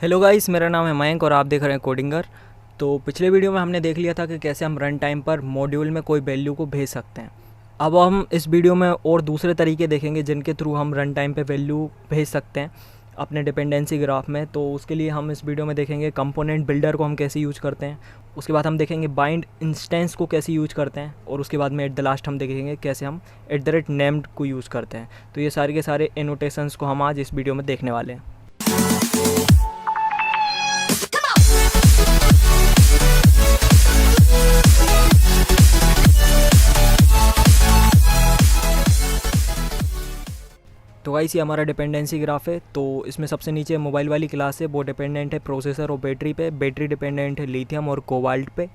Hello guys, मेरा नाम है मयंक और आप देख रहे हैं कोडिंगर। तो पिछले वीडियो में हमने देख लिया था कि कैसे हम रन टाइम पर मॉड्यूल में कोई वैल्यू को भेज सकते हैं। अब हम इस वीडियो में और दूसरे तरीके देखेंगे जिनके थ्रू हम रन टाइम पे वैल्यू भेज सकते हैं अपने डिपेंडेंसी ग्राफ में। तो उसके लिए हम इस वीडियो में देखेंगे कंपोनेंट बिल्डर को हम कैसे यूज करते हैं, उसके बाद हम देखेंगे बाइंड इंस्टेंस को कैसे यूज करते हैं, और उसके बाद में एट द लास्ट हम देखेंगे कैसे हम @named को यूज़ करते हैं। तो ये सारे के सारे एनोटेशंस को हम आज इस वीडियो में देखने वाले हैं। तो गाइस, ये हमारा डिपेंडेंसी ग्राफ है। तो इसमें सबसे नीचे मोबाइल वाली क्लास है, वो डिपेंडेंट है प्रोसेसर और बैटरी पे। बैटरी डिपेंडेंट है लिथियम और कोबाल्ट पे।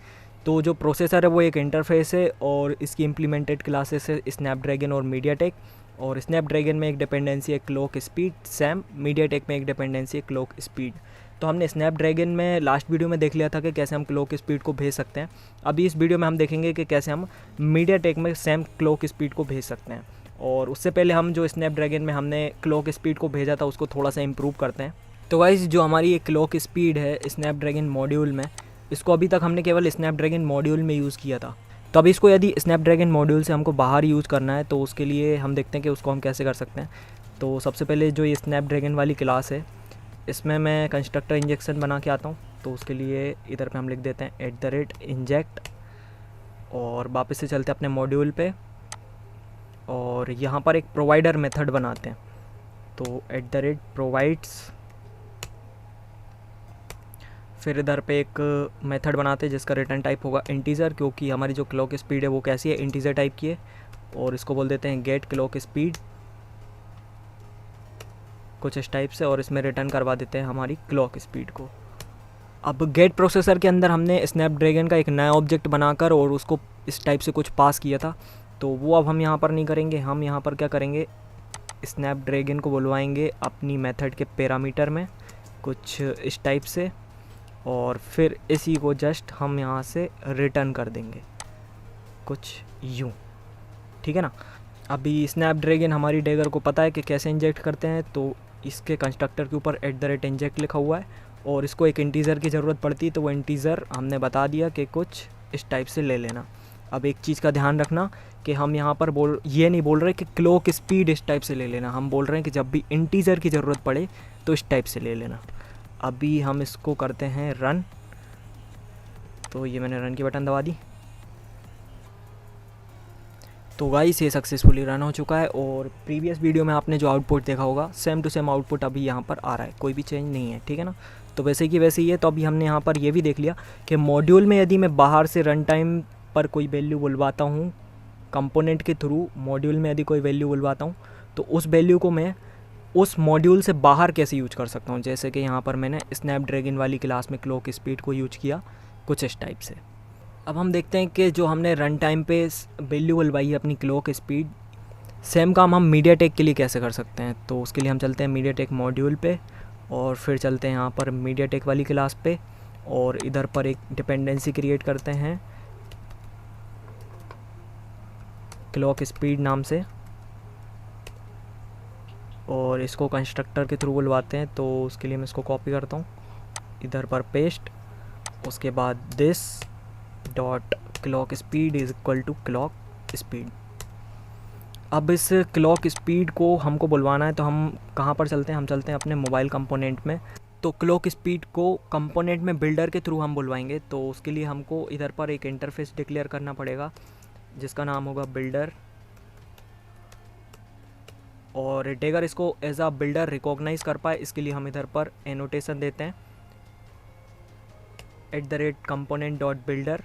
तो जो प्रोसेसर है वो एक इंटरफेस है और इसकी इम्प्लीमेंटेड क्लासेस है स्नैपड्रैगन और मीडियाटेक। और स्नैपड्रैगन में एक डिपेंडेंसी है क्लॉक स्पीड सैम, मीडियाटेक में एक डिपेंडेंसी है क्लॉक स्पीड। तो हमने स्नैपड्रैगन में लास्ट वीडियो में देख लिया था कि कैसे हम क्लॉक स्पीड को भेज सकते हैं। अभी इस वीडियो में हम देखेंगे कि कैसे हम मीडियाटेक में सैम क्लॉक स्पीड को भेज सकते हैं। और उससे पहले हम जो स्नैपड्रैगन में हमने क्लॉक स्पीड को भेजा था उसको थोड़ा सा इम्प्रूव करते हैं। तो गाइस, जो हमारी ये क्लॉक स्पीड है स्नैपड्रैगन मॉड्यूल में, इसको अभी तक हमने केवल स्नैपड्रैगन मॉड्यूल में यूज़ किया था। तो अभी इसको यदि स्नैपड्रैगन मॉड्यूल से हमको बाहर यूज़ करना है तो उसके लिए हम देखते हैं कि उसको हम कैसे कर सकते हैं। तो सबसे पहले जो ये स्नैपड्रैगन वाली क्लास है, इसमें मैं कंस्ट्रक्टर इंजेक्शन बना के आता हूँ। तो उसके लिए इधर पे हम लिख देते हैं @inject, और वापस से चलते हैं अपने मॉड्यूल पे, और यहाँ पर एक प्रोवाइडर मेथड बनाते हैं। तो @provides, फिर इधर पे एक मेथड बनाते हैं जिसका रिटर्न टाइप होगा इंटीजर, क्योंकि हमारी जो क्लॉक स्पीड है वो कैसी है, इंटीजर टाइप की है। और इसको बोल देते हैं गेट क्लॉक स्पीड, कुछ इस टाइप से, और इसमें रिटर्न करवा देते हैं हमारी क्लॉक स्पीड को। अब गेट प्रोसेसर के अंदर हमने स्नैपड्रैगन का एक नया ऑब्जेक्ट बनाकर और उसको इस टाइप से कुछ पास किया था, तो वो अब हम यहाँ पर नहीं करेंगे। हम यहाँ पर क्या करेंगे, स्नैपड्रैगन को बुलवाएंगे अपनी मेथड के पैरामीटर में कुछ इस टाइप से, और फिर इसी को जस्ट हम यहाँ से रिटर्न कर देंगे कुछ यूँ, ठीक है ना। अभी स्नैपड्रैगन हमारी डैगर को पता है कि कैसे इंजेक्ट करते हैं, तो इसके कंस्ट्रक्टर के ऊपर @inject लिखा हुआ है, और इसको एक इंटीजर की ज़रूरत पड़ती है। तो वो इंटीजर हमने बता दिया कि कुछ इस टाइप से ले लेना। अब एक चीज़ का ध्यान रखना कि हम यहाँ पर ये नहीं बोल रहे कि क्लॉक स्पीड इस टाइप से ले लेना, हम बोल रहे हैं कि जब भी इंटीजर की ज़रूरत पड़े तो इस टाइप से ले लेना। अभी हम इसको करते हैं रन। तो ये मैंने रन की बटन दबा दी। तो गाइस, ये सक्सेसफुली रन हो चुका है, और प्रीवियस वीडियो में आपने जो आउटपुट देखा होगा सेम टू सेम आउटपुट अभी यहाँ पर आ रहा है, कोई भी चेंज नहीं है, ठीक है ना। तो वैसे की वैसे ही है। तो अभी हमने यहाँ पर ये भी देख लिया कि मॉड्यूल में यदि मैं बाहर से रन टाइम पर कोई वैल्यू बुलवाता हूँ कंपोनेंट के थ्रू, मॉड्यूल में यदि कोई वैल्यू बुलवाता हूँ तो उस वैल्यू को मैं उस मॉड्यूल से बाहर कैसे यूज कर सकता हूँ। जैसे कि यहाँ पर मैंने स्नैपड्रैगन वाली क्लास में क्लॉक स्पीड को यूज किया कुछ इस टाइप से। अब हम देखते हैं कि जो हमने रन टाइम पे वैल्यू बुलवाई है अपनी क्लॉक स्पीड, सेम काम हम मीडियाटेक के लिए कैसे कर सकते हैं। तो उसके लिए हम चलते हैं मीडियाटेक मॉड्यूल पे, और फिर चलते हैं यहाँ पर मीडियाटेक वाली क्लास पे, और इधर पर एक डिपेंडेंसी क्रिएट करते हैं क्लॉक स्पीड नाम से, और इसको कंस्ट्रक्टर के थ्रू बुलवाते हैं। तो उसके लिए मैं इसको कॉपी करता हूँ, इधर पर पेस्ट, उसके बाद this dot clock speed is equal to clock speed. अब इस क्लॉक स्पीड को हमको बुलवाना है, तो हम कहाँ पर चलते हैं, हम चलते हैं अपने मोबाइल कंपोनेंट में। तो क्लॉक स्पीड को कंपोनेंट में बिल्डर के थ्रू हम बुलवाएंगे। तो उसके लिए हमको इधर पर एक इंटरफेस डिक्लेयर करना पड़ेगा जिसका नाम होगा बिल्डर, और डैगर इसको एज अ बिल्डर रिकॉग्नाइज कर पाए इसके लिए हम इधर पर एनोटेशन देते हैं @component.builder।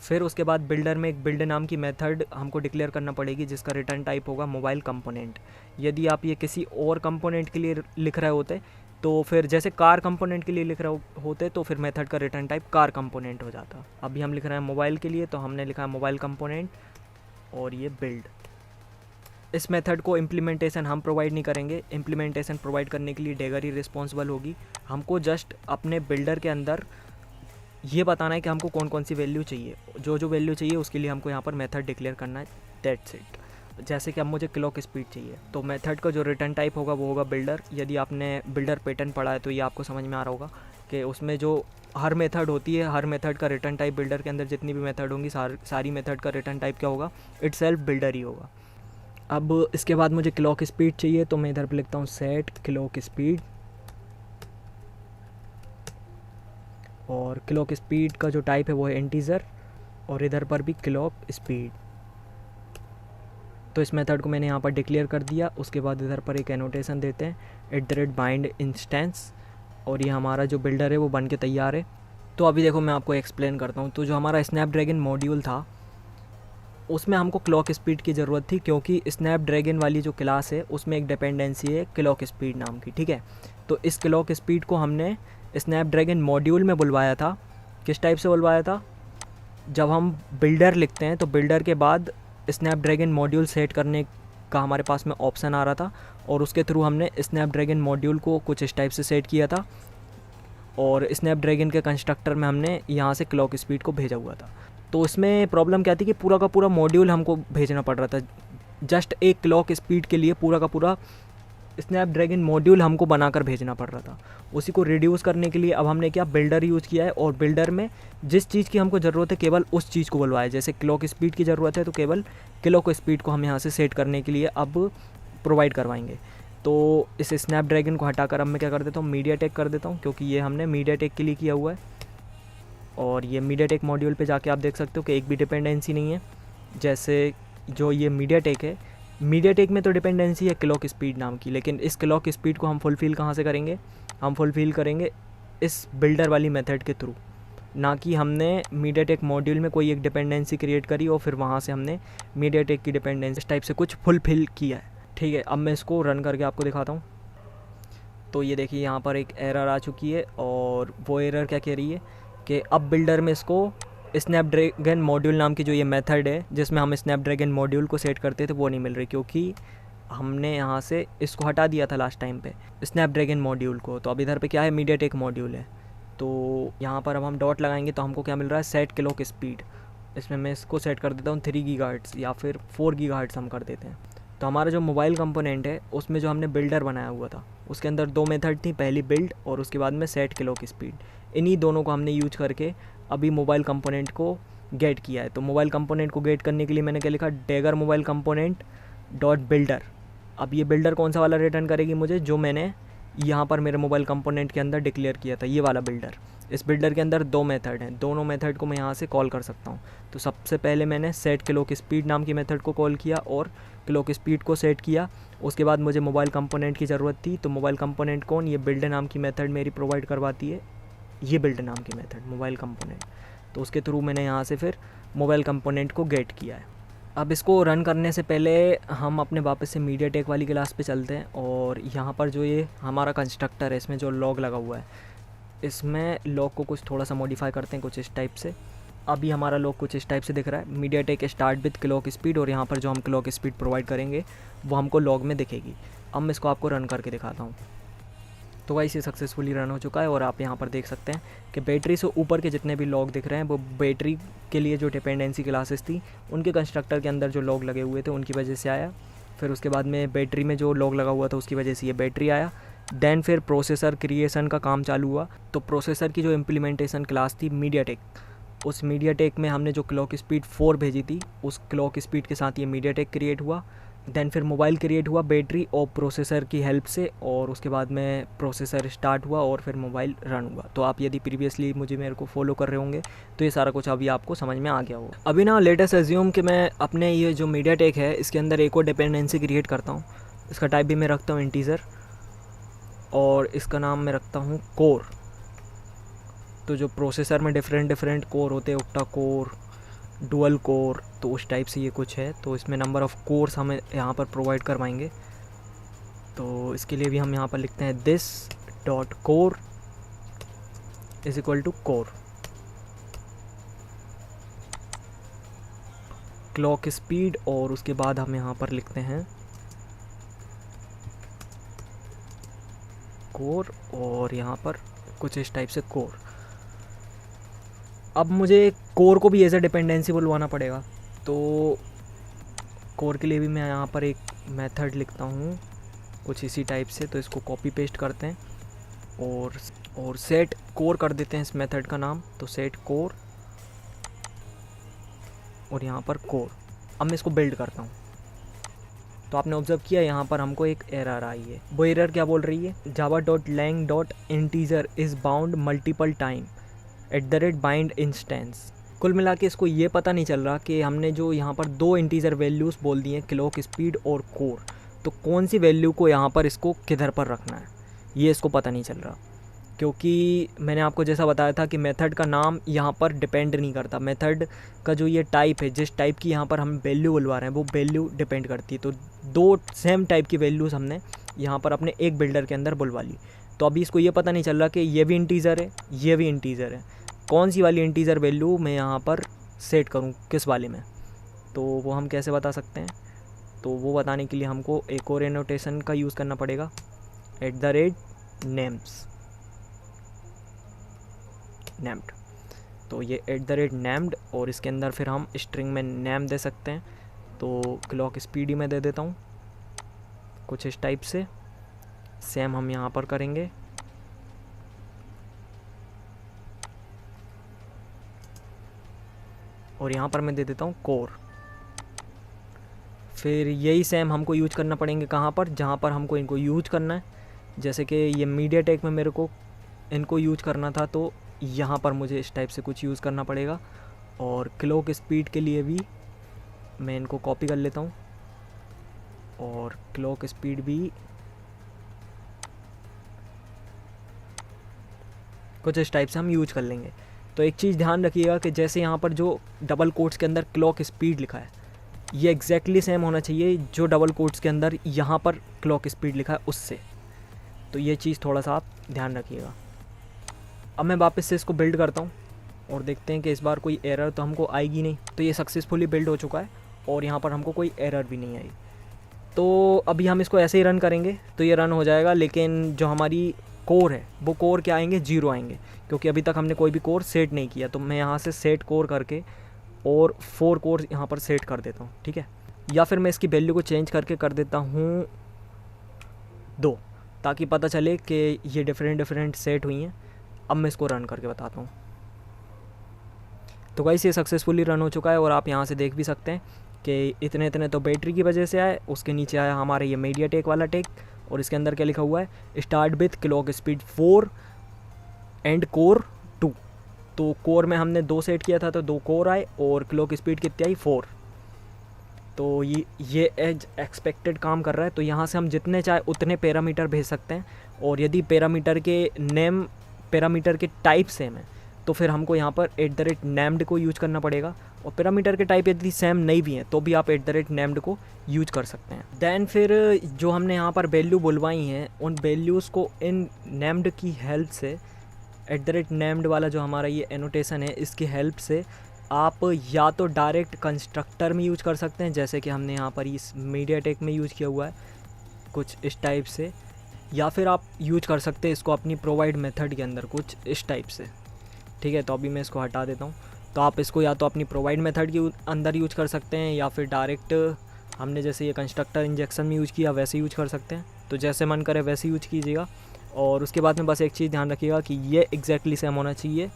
फिर उसके बाद बिल्डर में एक बिल्ड नाम की मेथड हमको डिक्लेयर करना पड़ेगी जिसका रिटर्न टाइप होगा मोबाइल कंपोनेंट। यदि आप ये किसी और कंपोनेंट के लिए लिख रहे होते तो फिर जैसे कार कंपोनेंट के लिए लिख रहे होते तो फिर मेथड का रिटर्न टाइप कार कंपोनेंट हो जाता। अभी हम लिख रहे हैं मोबाइल के लिए, तो हमने लिखा है मोबाइल कंपोनेंट और ये बिल्ड। इस मेथड को इम्प्लीमेंटेशन हम प्रोवाइड नहीं करेंगे, इम्प्लीमेंटेशन प्रोवाइड करने के लिए डैगर ही रिस्पॉन्सिबल होगी। हमको जस्ट अपने बिल्डर के अंदर ये बताना है कि हमको कौन कौन सी वैल्यू चाहिए, जो जो वैल्यू चाहिए उसके लिए हमको यहाँ पर मेथड डिक्लेयर करना है, दैट्स इट। जैसे कि अब मुझे क्लॉक स्पीड चाहिए, तो मेथड का जो रिटर्न टाइप होगा वो होगा बिल्डर। यदि आपने बिल्डर पैटर्न पढ़ा है तो ये आपको समझ में आ रहा होगा कि उसमें जो हर मेथड होती है, हर मेथड का रिटर्न टाइप बिल्डर के अंदर जितनी भी मेथड होंगी सारी मेथड का रिटर्न टाइप क्या होगा, इटसेल्फ बिल्डर ही होगा। अब इसके बाद मुझे क्लॉक स्पीड चाहिए, तो मैं इधर पे लिखता हूँ सेट क्लॉक स्पीड, और क्लॉक स्पीड का जो टाइप है वो है इंटीजर, और इधर पर भी क्लॉक स्पीड। तो इस मेथड को मैंने यहाँ पर डिक्लेयर कर दिया। उसके बाद इधर पर एक एनोटेशन देते हैं @bind इंस्टेंस, और ये हमारा जो बिल्डर है वो बन के तैयार है। तो अभी देखो मैं आपको एक्सप्लेन करता हूँ। तो जो हमारा स्नैपड्रैगन मॉड्यूल था उसमें हमको क्लॉक स्पीड की ज़रूरत थी, क्योंकि स्नैपड्रैगन वाली जो क्लास है उसमें एक डिपेंडेंसी है क्लॉक स्पीड नाम की, ठीक है। तो इस क्लॉक स्पीड को हमने स्नैपड्रैगन मॉड्यूल में बुलवाया था। किस टाइप से बुलवाया था, जब हम बिल्डर लिखते हैं तो बिल्डर के बाद स्नैपड्रैगन मॉड्यूल सेट करने का हमारे पास में ऑप्शन आ रहा था, और उसके थ्रू हमने स्नैपड्रैगन मॉड्यूल को कुछ इस टाइप से सेट किया था, और स्नैपड्रैगन के कंस्ट्रक्टर में हमने यहाँ से क्लॉक स्पीड को भेजा हुआ था। तो इसमें प्रॉब्लम क्या थी कि पूरा का पूरा मॉड्यूल हमको भेजना पड़ रहा था। जस्ट एक क्लॉक स्पीड के लिए पूरा का पूरा स्नैपड्रैगन मॉड्यूल हमको बनाकर भेजना पड़ रहा था। उसी को रिड्यूस करने के लिए अब हमने क्या बिल्डर यूज़ किया है, और बिल्डर में जिस चीज़ की हमको ज़रूरत है केवल उस चीज़ को बुलवाया। जैसे क्लॉक स्पीड की ज़रूरत है तो केवल क्लॉक स्पीड को हम यहाँ से सेट करने के लिए अब प्रोवाइड करवाएंगे। तो इस स्नैपड्रैगन को हटाकर अब मैं क्या कर देता हूँ, मीडियाटेक कर देता हूँ, क्योंकि ये हमने मीडियाटेक के लिए किया हुआ है। और ये मीडियाटेक मॉड्यूल पे जाके आप देख सकते हो कि एक भी डिपेंडेंसी नहीं है। जैसे जो ये मीडियाटेक है, मीडियाटेक में तो डिपेंडेंसी है क्लॉक स्पीड नाम की, लेकिन इस क्लॉक स्पीड को हम फुलफ़िल कहाँ से करेंगे, हम फुलफ़िल करेंगे इस बिल्डर वाली मेथड के थ्रू। ना कि हमने मीडियाटेक मॉड्यूल में कोई एक डिपेंडेंसी क्रिएट करी और फिर वहाँ से हमने मीडियाटेक की डिपेंडेंसी इस टाइप से कुछ फुलफ़िल किया है, ठीक है। अब मैं इसको रन करके आपको दिखाता हूँ। तो ये देखिए यहाँ पर एक एरर आ चुकी है, और वो एरर क्या कह रही है कि अब बिल्डर में इसको स्नैपड्रैगन मॉड्यूल नाम की जो ये मेथड है जिसमें हम स्नैपड्रैगन मॉड्यूल को सेट करते थे वो नहीं मिल रही, क्योंकि हमने यहाँ से इसको हटा दिया था लास्ट टाइम पे स्नैपड्रैगन मॉड्यूल को। तो अब इधर पे क्या है, मीडियाटेक मॉड्यूल है। तो यहाँ पर अब हम डॉट लगाएंगे तो हमको क्या मिल रहा है, सेट क्लॉक स्पीड। इसमें मैं इसको सेट कर देता हूँ 3 गीगाहर्ट्ज़ या फिर 4 गीगाहर्ट्ज़ हम कर देते हैं। तो हमारा जो मोबाइल कंपोनेंट है उसमें जो हमने बिल्डर बनाया हुआ था उसके अंदर 2 मेथड थी, पहली बिल्ड और उसके बाद में सेट क्लॉक स्पीड। इन्हीं दोनों को हमने यूज करके अभी मोबाइल कंपोनेंट को गेट किया है। तो मोबाइल कंपोनेंट को गेट करने के लिए मैंने क्या लिखा, dagger mobile component dot builder. अब ये बिल्डर कौन सा वाला रिटर्न करेगी मुझे, जो मैंने यहाँ पर मेरे मोबाइल कंपोनेंट के अंदर डिक्लेयर किया था, ये वाला बिल्डर। इस बिल्डर के अंदर 2 मेथड हैं, दोनों मेथड को मैं यहाँ से कॉल कर सकता हूँ। तो सबसे पहले मैंने सेट क्लॉक स्पीड नाम की मेथड को कॉल किया और क्लॉक स्पीड को सेट किया। उसके बाद मुझे मोबाइल कंपोनेंट की ज़रूरत थी, तो मोबाइल कंपोनेंट कौन, ये बिल्डर नाम की मेथड मेरी प्रोवाइड करवाती है, ये बिल्डर नाम की मेथड मोबाइल कंपोनेंट। तो उसके थ्रू मैंने यहाँ से फिर मोबाइल कंपोनेंट को गेट किया है। अब इसको रन करने से पहले हम अपने वापस से मीडियाटेक वाली क्लास पे चलते हैं, और यहाँ पर जो ये हमारा कंस्ट्रक्टर है इसमें जो लॉग लगा हुआ है, इसमें लॉग को कुछ थोड़ा सा मॉडिफाई करते हैं कुछ इस टाइप से। अभी हमारा लॉग कुछ इस टाइप से दिख रहा है, MediaTek start with clock speed, और यहाँ पर जो हम क्लॉक स्पीड प्रोवाइड करेंगे वो हमको लॉग में दिखेगी। अब मैं इसको आपको रन करके दिखाता हूँ। तो गाइस ये सक्सेसफुली रन हो चुका है, और आप यहाँ पर देख सकते हैं कि बैटरी से ऊपर के जितने भी लॉग दिख रहे हैं वो बैटरी के लिए जो डिपेंडेंसी क्लासेस थी उनके कंस्ट्रक्टर के अंदर जो लॉग लगे हुए थे उनकी वजह से आया। फिर उसके बाद में बैटरी में जो लॉग लगा हुआ था उसकी वजह से ये बैटरी आया। देन फिर प्रोसेसर क्रिएशन का काम चालू हुआ। तो प्रोसेसर की जो इम्प्लीमेंटेशन क्लास थी मीडियाटेक, उस मीडियाटेक में हमने जो क्लॉक स्पीड 4 भेजी थी उस क्लॉक स्पीड के साथ ये मीडियाटेक क्रिएट हुआ। देन फिर मोबाइल क्रिएट हुआ बैटरी और प्रोसेसर की हेल्प से, और उसके बाद में प्रोसेसर स्टार्ट हुआ और फिर मोबाइल रन हुआ। तो आप यदि प्रीवियसली मेरे को फॉलो कर रहे होंगे तो ये सारा कुछ अभी आपको समझ में आ गया होगा। अभी ना लेटेस्ट एज्यूम कि मैं अपने ये जो मीडियाटेक है इसके अंदर एक और डिपेंडेंसी क्रिएट करता हूँ। इसका टाइप भी मैं रखता हूँ इंटीजर, और इसका नाम मैं रखता हूँ कोर। तो जो प्रोसेसर में डिफरेंट कोर होते हैं, ऑक्टा कोर, डुअल कोर, तो उस टाइप से ये कुछ है। तो इसमें नंबर ऑफ़ कोर्स हमें यहाँ पर प्रोवाइड करवाएंगे। तो इसके लिए भी हम यहाँ पर लिखते हैं this dot core is equal to core clock speed, और उसके बाद हम यहाँ पर लिखते हैं कोर, और यहाँ पर कुछ इस टाइप से कोर। अब मुझे कोर को भी एज ए डिपेंडेंसी बुलवाना पड़ेगा। तो कोर के लिए भी मैं यहाँ पर एक मेथड लिखता हूँ कुछ इसी टाइप से, तो इसको कॉपी पेस्ट करते हैं और सेट कोर कर देते हैं इस मेथड का नाम। तो सेट कोर और यहाँ पर कोर। अब मैं इसको बिल्ड करता हूँ। तो आपने ऑब्जर्व किया यहाँ पर हमको एक एरर आई है। वो एरर क्या बोल रही है, java.lang.integer is bound multiple time @bind instance. कुल मिला के इसको ये पता नहीं चल रहा कि हमने जो यहाँ पर 2 इंटीजर वैल्यूज़ बोल दी हैं, क्लॉक स्पीड और कोर, तो कौन सी वैल्यू को यहाँ पर इसको किधर पर रखना है, ये इसको पता नहीं चल रहा। क्योंकि मैंने आपको जैसा बताया था कि मेथड का नाम यहाँ पर डिपेंड नहीं करता, मेथड का जो ये टाइप है, जिस टाइप की यहाँ पर हम वैल्यू बुलवा रहे हैं वो वैल्यू डिपेंड करती है। तो 2 सेम टाइप की वैल्यूज़ हमने यहाँ पर अपने एक बिल्डर के अंदर बुलवा ली। तो अभी इसको ये पता नहीं चल रहा कि ये भी इंटीजर है, ये भी इंटीजर है, कौन सी वाली इंटीजर वैल्यू मैं यहाँ पर सेट करूँ किस वाले में। तो वो हम कैसे बता सकते हैं, तो वो बताने के लिए हमको एक और एनोटेशन का यूज़ करना पड़ेगा, @named। तो ये @named और इसके अंदर फिर हम स्ट्रिंग में नेम दे सकते हैं। तो क्लॉक स्पीड ही मैं दे देता हूँ कुछ इस टाइप से। सेम हम यहाँ पर करेंगे। और यहाँ पर मैं दे देता हूँ कोर। फिर यही सेम हमको यूज करना पड़ेंगे कहाँ पर, जहाँ पर हमको इनको यूज करना है। जैसे कि ये मीडियाटेक में मेरे को इनको यूज करना था, तो यहाँ पर मुझे इस टाइप से कुछ यूज़ करना पड़ेगा। और क्लॉक स्पीड के लिए भी मैं इनको कॉपी कर लेता हूँ और क्लॉक स्पीड भी कुछ इस टाइप से हम यूज कर लेंगे। तो एक चीज़ ध्यान रखिएगा कि जैसे यहाँ पर जो डबल कोट्स के अंदर क्लॉक स्पीड लिखा है, ये एग्जैक्टली सेम होना चाहिए जो डबल कोट्स के अंदर यहाँ पर क्लॉक स्पीड लिखा है उससे। तो ये चीज़ थोड़ा सा आप ध्यान रखिएगा। अब मैं वापस से इसको बिल्ड करता हूँ और देखते हैं कि इस बार कोई एरर तो हमको आएगी नहीं। तो ये सक्सेसफुली बिल्ड हो चुका है और यहाँ पर हमको कोई एरर भी नहीं आई। तो अभी हम इसको ऐसे ही रन करेंगे तो ये रन हो जाएगा, लेकिन जो हमारी कोर है वो कोर क्या आएंगे, 0 आएंगे, क्योंकि अभी तक हमने कोई भी कोर सेट नहीं किया। तो मैं यहाँ से सेट कोर करके और 4 कोर यहाँ पर सेट कर देता हूँ, ठीक है। या फिर मैं इसकी वैल्यू को चेंज करके कर देता हूँ 2, ताकि पता चले कि ये डिफरेंट सेट हुई हैं। अब मैं इसको रन करके बताता हूँ। तो गाइस ये सक्सेसफुली रन हो चुका है और आप यहाँ से देख भी सकते हैं कि इतने तो बैटरी की वजह से आए। उसके नीचे आया हमारे ये मीडियाटेक वाला टेक और इसके अंदर क्या लिखा हुआ है, start with clock speed 4 and core 2। तो कोर में हमने 2 सेट किया था तो 2 कोर आए और क्लॉक स्पीड कितनी आई, 4। तो ये एज एक्सपेक्टेड काम कर रहा है। तो यहाँ से हम जितने चाहे उतने पैरामीटर भेज सकते हैं। और यदि पैरामीटर के टाइप सेम है तो फिर हमको यहाँ पर @named को यूज करना पड़ेगा। और पैरामीटर के टाइप यदि सेम नहीं भी हैं तो भी आप @named को यूज कर सकते हैं। देन फिर जो हमने यहाँ पर वैल्यू बुलवाई हैं उन वैल्यूज़ को इन नेम्ड की हेल्प से, @named वाला जो हमारा ये एनोटेशन है इसकी हेल्प से आप या तो डायरेक्ट कंस्ट्रक्टर में यूज कर सकते हैं, जैसे कि हमने यहाँ पर इस मीडियाटेक में यूज किया हुआ है कुछ इस टाइप से, या फिर आप यूज कर सकते हैं इसको अपनी प्रोवाइड मेथड के अंदर कुछ इस टाइप से, ठीक है। तो अभी मैं इसको हटा देता हूँ। तो आप इसको या तो अपनी प्रोवाइड मेथड के अंदर यूज कर सकते हैं या फिर डायरेक्ट हमने जैसे ये कंस्ट्रक्टर इंजेक्शन में यूज किया वैसे यूज कर सकते हैं। तो जैसे मन करे वैसे यूज कीजिएगा। और उसके बाद में बस एक चीज़ ध्यान रखिएगा कि ये एग्जैक्टली सेम होना चाहिए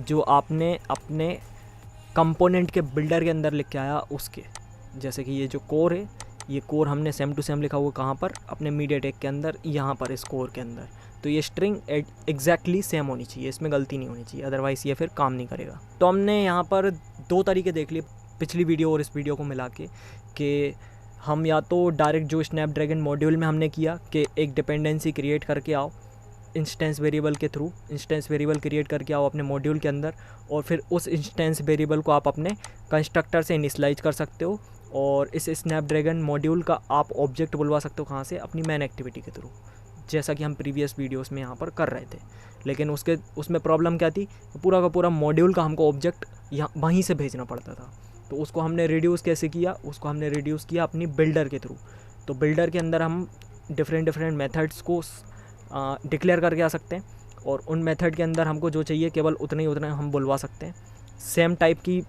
जो आपने अपने कंपोनेंट के बिल्डर के अंदर लिख के आया उसके। जैसे कि ये जो कोर है, ये कोर हमने सेम टू सेम लिखा हुआ कहाँ पर, अपने मीडियाटेक के अंदर, यहाँ पर इस कोर के अंदर। तो ये स्ट्रिंग एग्जैक्टली सेम होनी चाहिए, इसमें गलती नहीं होनी चाहिए, अदरवाइज़ ये फिर काम नहीं करेगा। तो हमने यहाँ पर 2 तरीके देख लिए पिछली वीडियो और इस वीडियो को मिला के, कि हम या तो डायरेक्ट जो स्नैपड्रैगन मॉड्यूल में हमने किया कि एक डिपेंडेंसी क्रिएट करके आओ इंस्टेंस वेरिएबल के थ्रू, इंस्टेंस वेरिएबल क्रिएट करके आओ अपने मॉड्यूल के अंदर, और फिर उस इंस्टेंस वेरिएबल को आप अपने कंस्ट्रक्टर से इनिशियलाइज कर सकते हो और इस स्नैपड्रैगन मॉड्यूल का आप ऑब्जेक्ट बुलवा सकते हो कहाँ से, अपनी मैन एक्टिविटी के थ्रू, जैसा कि हम प्रीवियस वीडियोस में यहाँ पर कर रहे थे। लेकिन उसमें प्रॉब्लम क्या थी, पूरा का पूरा मॉड्यूल का हमको ऑब्जेक्ट यहाँ वहीं से भेजना पड़ता था। तो उसको हमने रिड्यूस कैसे किया, उसको हमने रिड्यूस किया अपनी बिल्डर के थ्रू। तो बिल्डर के अंदर हम डिफरेंट मेथड्स को डिक्लेयर करके आ सकते हैं और उन मेथड के अंदर हमको जो चाहिए केवल उतने ही हम बुलवा सकते हैं। सेम टाइप की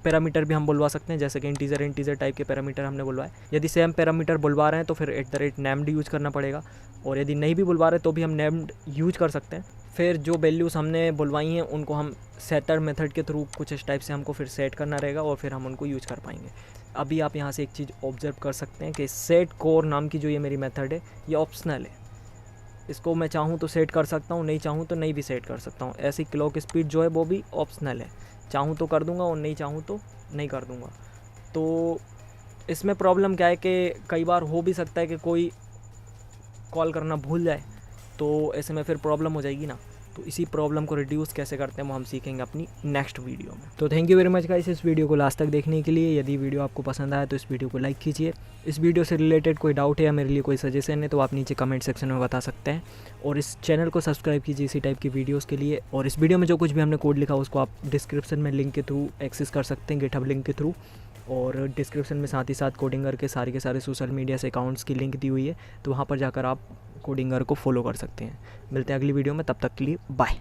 पैरामीटर भी हम बुलवा सकते हैं, जैसे कि इंटीजर टाइप के पैरामीटर हमने बुलवाए। यदि सेम पैरामीटर बुलवा रहे हैं तो फिर @named यूज करना पड़ेगा, और यदि नहीं भी बुलवा रहे तो भी हम named यूज कर सकते हैं। फिर जो वैल्यूज़ हमने बुलवाई हैं उनको हम सेटर मेथड के थ्रू कुछ इस टाइप से हमको फिर सेट करना रहेगा, और फिर हम उनको यूज कर पाएंगे। अभी आप यहाँ से एक चीज़ ऑब्जर्व कर सकते हैं कि सेट कोर नाम की जो ये मेरी मेथड है ये ऑप्शनल है। इसको मैं चाहूँ तो सेट कर सकता हूँ, नहीं चाहूँ तो नहीं भी सेट कर सकता हूँ। ऐसी क्लॉक स्पीड जो है वो भी ऑप्शनल है, चाहूँ तो कर दूँगा और नहीं चाहूँ तो नहीं कर दूँगा। तो इसमें प्रॉब्लम क्या है कि कई बार हो भी सकता है कि कोई कॉल करना भूल जाए, तो ऐसे में फिर प्रॉब्लम हो जाएगी ना। तो इसी प्रॉब्लम को रिड्यूस कैसे करते हैं वो हम सीखेंगे अपनी नेक्स्ट वीडियो में। तो thank you very much guys इस वीडियो को लास्ट तक देखने के लिए। यदि वीडियो आपको पसंद आया तो इस वीडियो को लाइक कीजिए। इस वीडियो से रिलेटेड कोई डाउट है या मेरे लिए कोई सजेशन है तो आप नीचे कमेंट सेक्शन में बता सकते हैं, और इस चैनल को सब्सक्राइब कीजिए इसी टाइप की वीडियोज़ के लिए। और इस वीडियो में जो कुछ भी हमने कोड लिखा उसको आप डिस्क्रिप्शन में लिंक के थ्रू एक्सेस कर सकते हैं, गिटहब लिंक के थ्रू। और डिस्क्रिप्शन में साथ ही साथ कोडिंगर के सारे सोशल मीडिया से अकाउंट्स की लिंक दी हुई है, तो वहाँ पर जाकर आप कोडिंगर को फॉलो कर सकते हैं। मिलते हैं अगली वीडियो में, तब तक के लिए बाय।